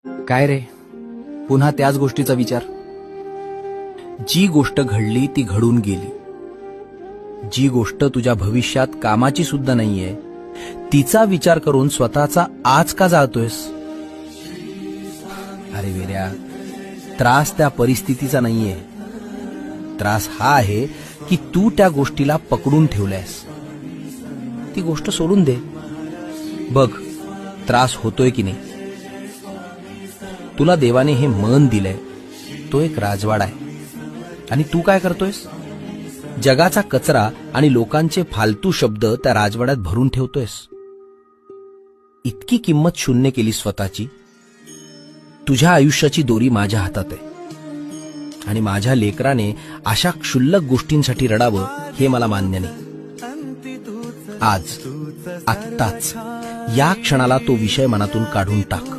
काय रे, पुन्हा त्याच गोष्टीचा विचार? जी गोष्ट घडली ती घडून गेली. जी गोष्ट तुझ्या भविष्यात कामाची सुद्धा नाहीये, तिचा विचार करून स्वतःचा आज का जाळतोयस? अरे वेड्या, त्रास त्या परिस्थितीचा नाहीये. त्रास हा आहे की तू त्या गोष्टीला पकडून ठेवल्यास. ती गोष्ट सोडून दे. बघ, त्रास होतोय की नाही. तुला देवाने हे मन दिलंय, तो एक राजवाडा आहे. आणि तू काय करतोयस? जगाचा कचरा आणि लोकांचे फालतू शब्द त्या राजवाड्यात भरून ठेवतोयस. इतकी किंमत शून्य केली स्वतःची. तुझ्या आयुष्याची दोरी माझ्या हातात आहे आणि माझ्या लेकराने अशा क्षुल्लक गोष्टींसाठी रडावं हे मला मान्य नाही. आज, आत्ताच, या क्षणाला तो विषय मनातून काढून टाक.